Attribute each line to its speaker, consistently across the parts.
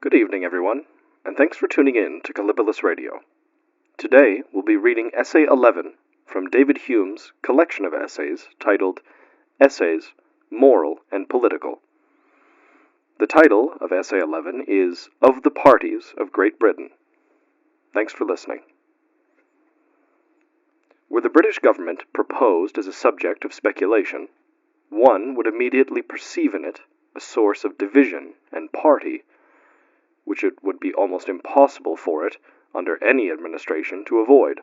Speaker 1: Good evening, everyone, and thanks for tuning in to Kallipolis Radio. Today, we'll be reading Essay 11 from David Hume's collection of essays titled Essays, Moral and Political. The title of Essay 11 is Of the Parties of Great Britain. Thanks for listening. Were the British government proposed as a subject of speculation, one would immediately perceive in it a source of division and party, which it would be almost impossible for it, under any administration, to avoid.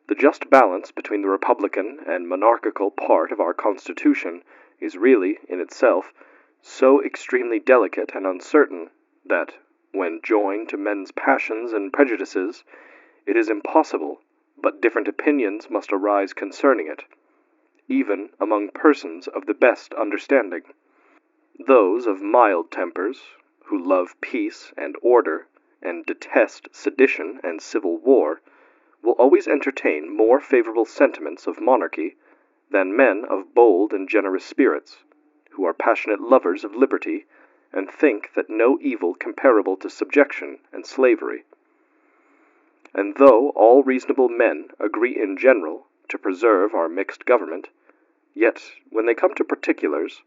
Speaker 1: The just balance between the republican and monarchical part of our Constitution is really, in itself, so extremely delicate and uncertain that, when joined to men's passions and prejudices, it is impossible, but different opinions must arise concerning it, even among persons of the best understanding. Those of mild tempers, who love peace and order, and detest sedition and civil war, will always entertain more favorable sentiments of monarchy than men of bold and generous spirits, who are passionate lovers of liberty, and think that no evil comparable to subjection and slavery. And though all reasonable men agree in general to preserve our mixed government, yet, when they come to particulars,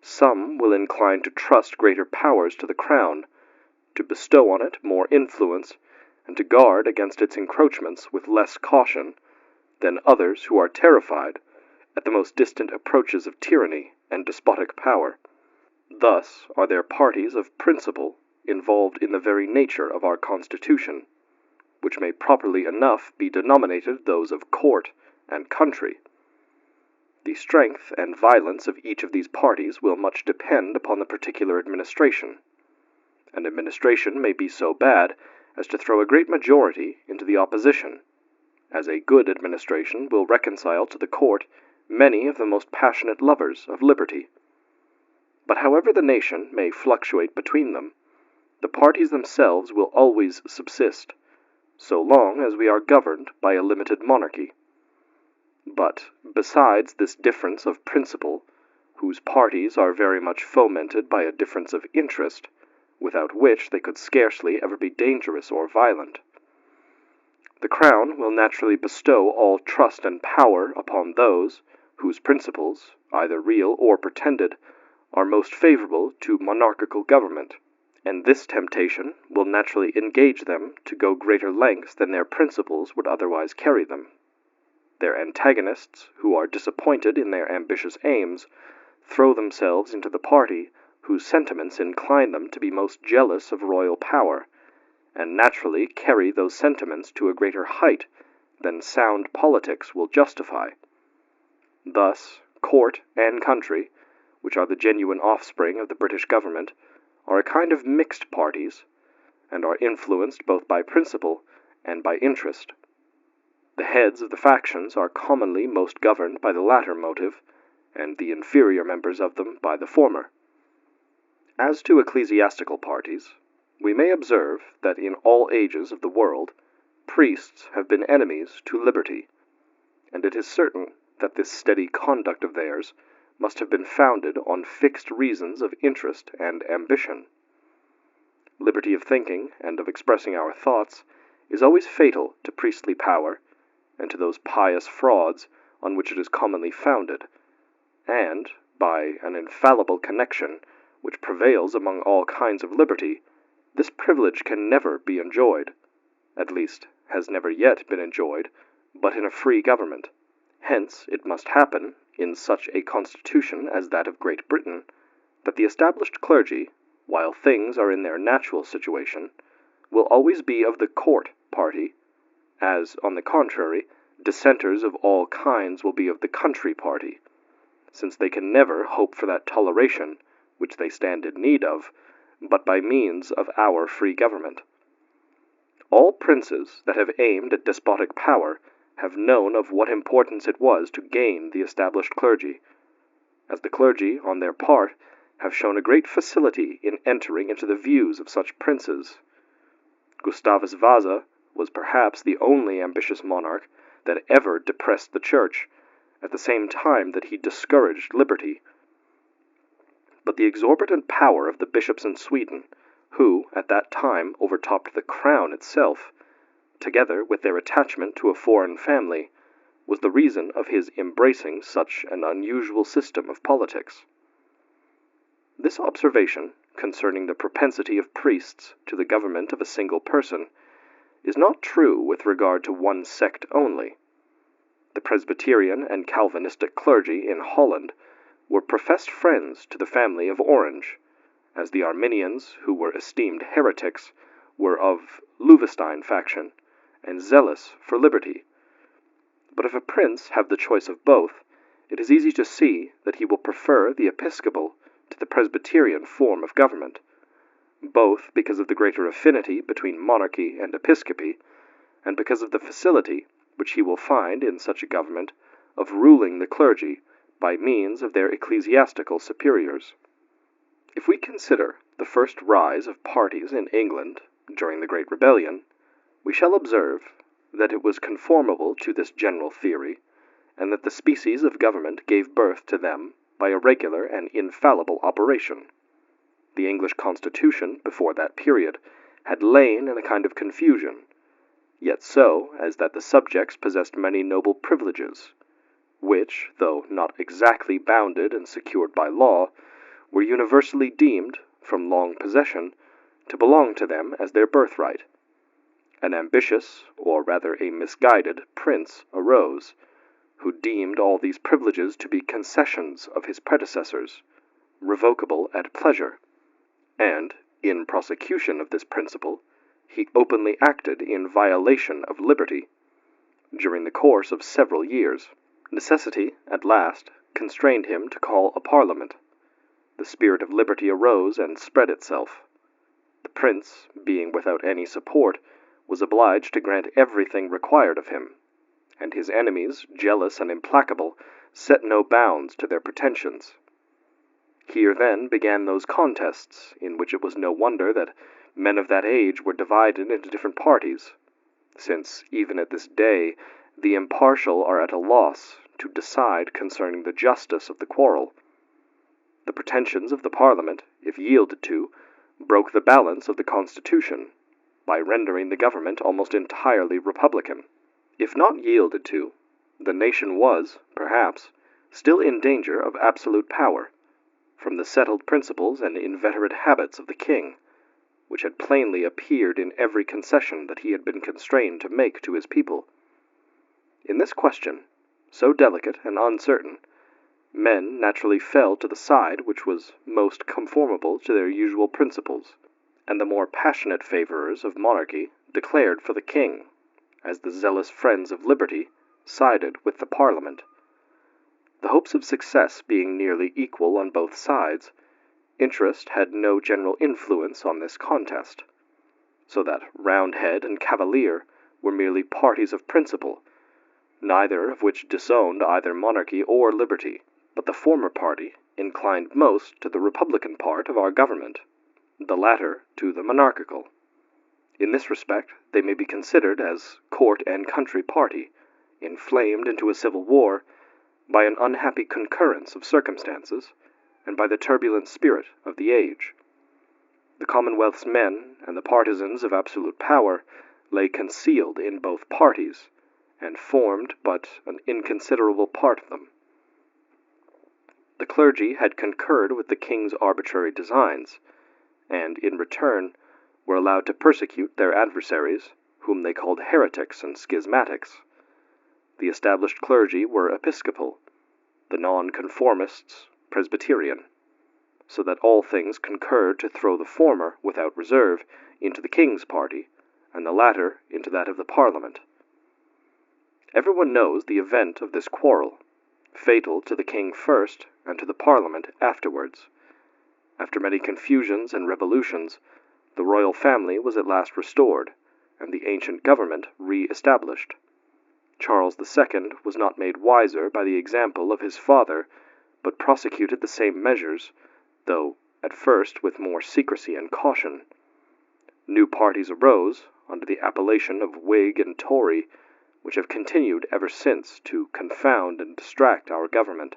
Speaker 1: some will incline to trust greater powers to the crown, to bestow on it more influence, and to guard against its encroachments with less caution, than others who are terrified at the most distant approaches of tyranny and despotic power. Thus are there parties of principle involved in the very nature of our Constitution, which may properly enough be denominated those of court and country. The strength and violence of each of these parties will much depend upon the particular administration. An administration may be so bad as to throw a great majority into the opposition, as a good administration will reconcile to the court many of the most passionate lovers of liberty. But however the nation may fluctuate between them, the parties themselves will always subsist, so long as we are governed by a limited monarchy. But, besides this difference of principle, whose parties are very much fomented by a difference of interest, without which they could scarcely ever be dangerous or violent, the Crown will naturally bestow all trust and power upon those whose principles, either real or pretended, are most favorable to monarchical government, and this temptation will naturally engage them to go greater lengths than their principles would otherwise carry them. Their antagonists, who are disappointed in their ambitious aims, throw themselves into the party whose sentiments incline them to be most jealous of royal power, and naturally carry those sentiments to a greater height than sound politics will justify. Thus, court and country, which are the genuine offspring of the British government, are a kind of mixed parties, and are influenced both by principle and by interest. The heads of the factions are commonly most governed by the latter motive, and the inferior members of them by the former. As to ecclesiastical parties, we may observe that in all ages of the world, priests have been enemies to liberty, and it is certain that this steady conduct of theirs must have been founded on fixed reasons of interest and ambition. Liberty of thinking and of expressing our thoughts is always fatal to priestly power, and to those pious frauds on which it is commonly founded, and, by an infallible connection which prevails among all kinds of liberty, this privilege can never be enjoyed, at least has never yet been enjoyed, but in a free government. Hence it must happen, in such a constitution as that of Great Britain, that the established clergy, while things are in their natural situation, will always be of the court party, as, on the contrary, dissenters of all kinds will be of the country party, since they can never hope for that toleration which they stand in need of, but by means of our free government. All princes that have aimed at despotic power have known of what importance it was to gain the established clergy, as the clergy, on their part, have shown a great facility in entering into the views of such princes. Gustavus Vasa was perhaps the only ambitious monarch that ever depressed the Church, at the same time that he discouraged liberty. But the exorbitant power of the bishops in Sweden who, at that time, overtopped the crown itself, together with their attachment to a foreign family, was the reason of his embracing such an unusual system of politics. This observation concerning the propensity of priests to the government of a single person is not true with regard to one sect only. The Presbyterian and Calvinistic clergy in Holland were professed friends to the family of Orange, as the Arminians, who were esteemed heretics, were of Loevestein faction, and zealous for liberty. But if a prince have the choice of both, it is easy to see that he will prefer the episcopal to the Presbyterian form of government, both because of the greater affinity between monarchy and episcopacy, and because of the facility which he will find in such a government of ruling the clergy by means of their ecclesiastical superiors. If we consider the first rise of parties in England during the Great Rebellion, we shall observe that it was conformable to this general theory, and that the species of government gave birth to them by a regular and infallible operation. The English Constitution, before that period, had lain in a kind of confusion, yet so as that the subjects possessed many noble privileges, which, though not exactly bounded and secured by law, were universally deemed, from long possession, to belong to them as their birthright. An ambitious, or rather a misguided, prince arose, who deemed all these privileges to be concessions of his predecessors, revocable at pleasure, and, in prosecution of this principle, he openly acted in violation of liberty. During the course of several years, necessity, at last, constrained him to call a parliament. The spirit of liberty arose and spread itself. The prince, being without any support, was obliged to grant everything required of him, and his enemies, jealous and implacable, set no bounds to their pretensions. Here then began those contests in which it was no wonder that men of that age were divided into different parties, since even at this day the impartial are at a loss to decide concerning the justice of the quarrel. The pretensions of the Parliament, if yielded to, broke the balance of the Constitution, by rendering the government almost entirely republican. If not yielded to, the nation was, perhaps, still in danger of absolute power, from the settled principles and inveterate habits of the king, which had plainly appeared in every concession that he had been constrained to make to his people. In this question, so delicate and uncertain, men naturally fell to the side which was most conformable to their usual principles, and the more passionate favorers of monarchy declared for the king, as the zealous friends of liberty sided with the Parliament. The hopes of success being nearly equal on both sides, interest had no general influence on this contest, so that Roundhead and Cavalier were merely parties of principle, neither of which disowned either monarchy or liberty, but the former party inclined most to the republican part of our government, the latter to the monarchical. In this respect they may be considered as court and country party, inflamed into a civil war by an unhappy concurrence of circumstances, and by the turbulent spirit of the age. The Commonwealth's men and the partisans of absolute power lay concealed in both parties, and formed but an inconsiderable part of them. The clergy had concurred with the king's arbitrary designs, and, in return, were allowed to persecute their adversaries, whom they called heretics and schismatics. The established clergy were episcopal, the nonconformists Presbyterian, so that all things concurred to throw the former, without reserve, into the king's party, and the latter into that of the Parliament. Everyone knows the event of this quarrel, fatal to the king first, and to the Parliament afterwards. After many confusions and revolutions, the royal family was at last restored, and the ancient government re-established. Charles II was not made wiser by the example of his father, but prosecuted the same measures, though at first with more secrecy and caution. New parties arose, under the appellation of Whig and Tory, which have continued ever since to confound and distract our government.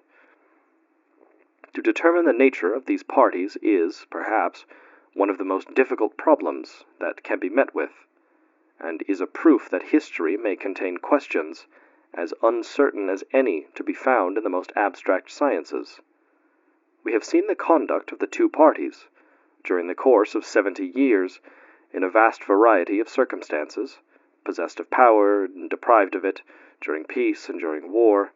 Speaker 1: To determine the nature of these parties is, perhaps, one of the most difficult problems that can be met with, and is a proof that history may contain questions as uncertain as any to be found in the most abstract sciences. We have seen the conduct of the two parties, during the course of 70 years, in a vast variety of circumstances, possessed of power and deprived of it, during peace and during war.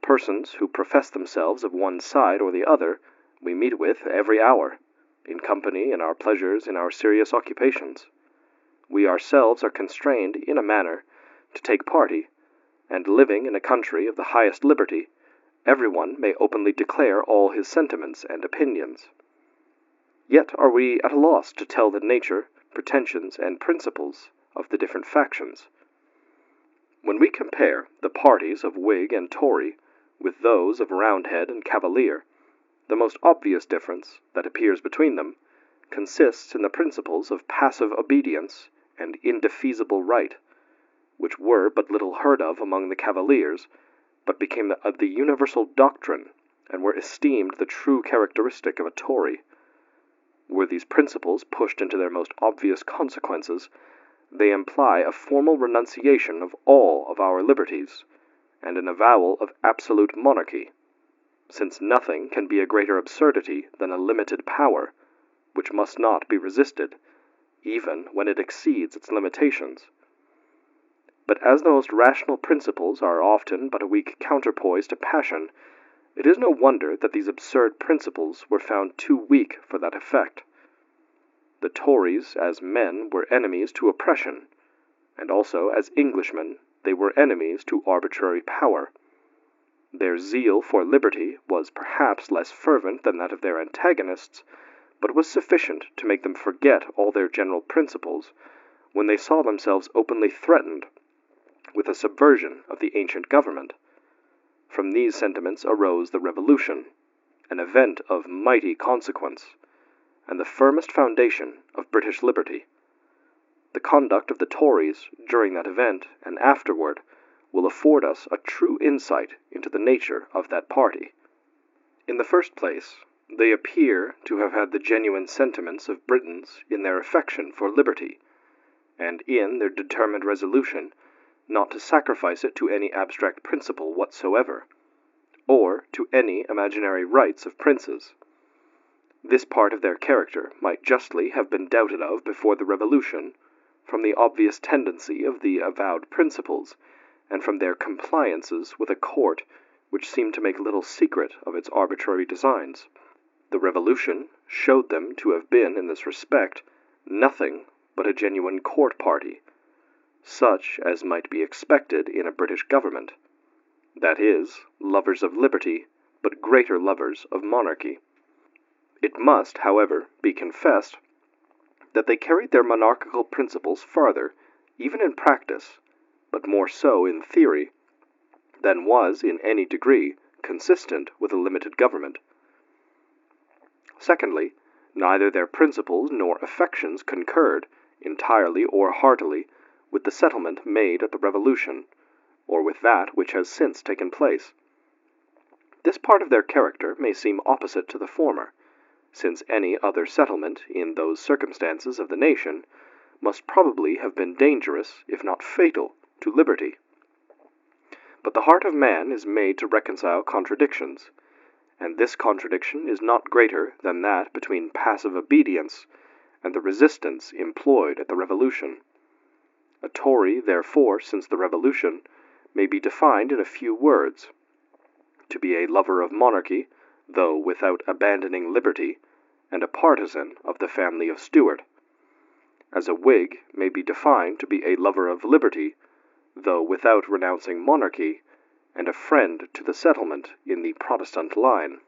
Speaker 1: Persons who profess themselves of one side or the other we meet with every hour, in company, in our pleasures, in our serious occupations. We ourselves are constrained, in a manner, to take party, and living in a country of the highest liberty, everyone may openly declare all his sentiments and opinions. Yet are we at a loss to tell the nature, pretensions, and principles of the different factions. When we compare the parties of Whig and Tory with those of Roundhead and Cavalier, the most obvious difference that appears between them consists in the principles of passive obedience and indefeasible right, which were but little heard of among the Cavaliers, but became the universal doctrine, and were esteemed the true characteristic of a Tory. Were these principles pushed into their most obvious consequences, they imply a formal renunciation of all of our liberties, and an avowal of absolute monarchy, since nothing can be a greater absurdity than a limited power, which must not be resisted, even when it exceeds its limitations. But as the most rational principles are often but a weak counterpoise to passion, it is no wonder that these absurd principles were found too weak for that effect. The Tories, as men, were enemies to oppression, and also, as Englishmen, they were enemies to arbitrary power. Their zeal for liberty was perhaps less fervent than that of their antagonists, but was sufficient to make them forget all their general principles when they saw themselves openly threatened with a subversion of the ancient government. From these sentiments arose the Revolution, an event of mighty consequence, and the firmest foundation of British liberty. The conduct of the Tories during that event and afterward will afford us a true insight into the nature of that party. In the first place, they appear to have had the genuine sentiments of Britons in their affection for liberty, and in their determined resolution not to sacrifice it to any abstract principle whatsoever, or to any imaginary rights of princes. This part of their character might justly have been doubted of before the Revolution, from the obvious tendency of the avowed principles, and from their compliances with a court which seemed to make little secret of its arbitrary designs. The Revolution showed them to have been, in this respect, nothing but a genuine court party, such as might be expected in a British government, that is, lovers of liberty, but greater lovers of monarchy. It must, however, be confessed that they carried their monarchical principles farther, even in practice, but more so in theory, than was in any degree consistent with a limited government. Secondly, neither their principles nor affections concurred, entirely or heartily, with the settlement made at the Revolution, or with that which has since taken place. This part of their character may seem opposite to the former, since any other settlement, in those circumstances of the nation, must probably have been dangerous, if not fatal, to liberty. But the heart of man is made to reconcile contradictions, and this contradiction is not greater than that between passive obedience and the resistance employed at the Revolution. A Tory, therefore, since the Revolution, may be defined in a few words: to be a lover of monarchy, though without abandoning liberty, and a partisan of the family of Stuart. As a Whig may be defined to be a lover of liberty, though without renouncing monarchy, and a friend to the settlement in the Protestant line.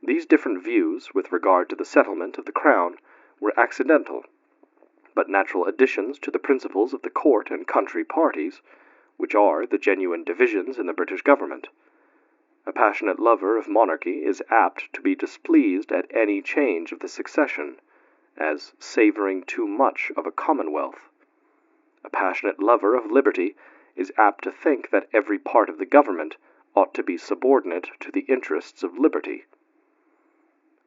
Speaker 1: These different views with regard to the settlement of the Crown were accidental, but natural additions to the principles of the court and country parties, which are the genuine divisions in the British government. A passionate lover of monarchy is apt to be displeased at any change of the succession, as savouring too much of a commonwealth. A passionate lover of liberty is apt to think that every part of the government ought to be subordinate to the interests of liberty.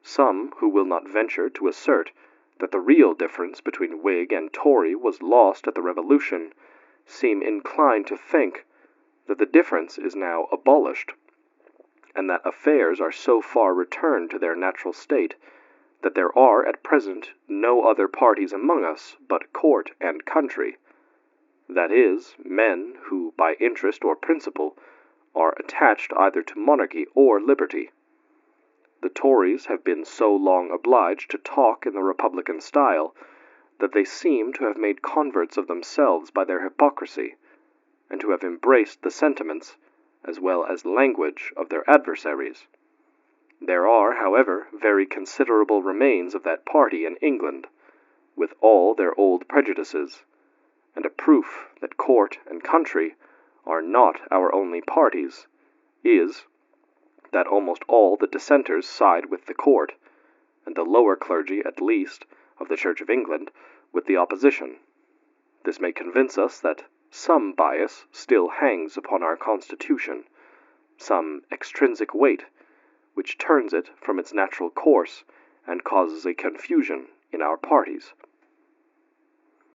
Speaker 1: Some who will not venture to assert that the real difference between Whig and Tory was lost at the Revolution seem inclined to think that the difference is now abolished, and that affairs are so far returned to their natural state that there are at present no other parties among us but court and country, that is, men who, by interest or principle, are attached either to monarchy or liberty. The Tories have been so long obliged to talk in the republican style that they seem to have made converts of themselves by their hypocrisy, and to have embraced the sentiments, as well as language, of their adversaries. There are, however, very considerable remains of that party in England, with all their old prejudices, and a proof that court and country are not our only parties is, that almost all the dissenters side with the court, and the lower clergy, at least, of the Church of England, with the opposition. This may convince us that some bias still hangs upon our Constitution, some extrinsic weight, which turns it from its natural course and causes a confusion in our parties.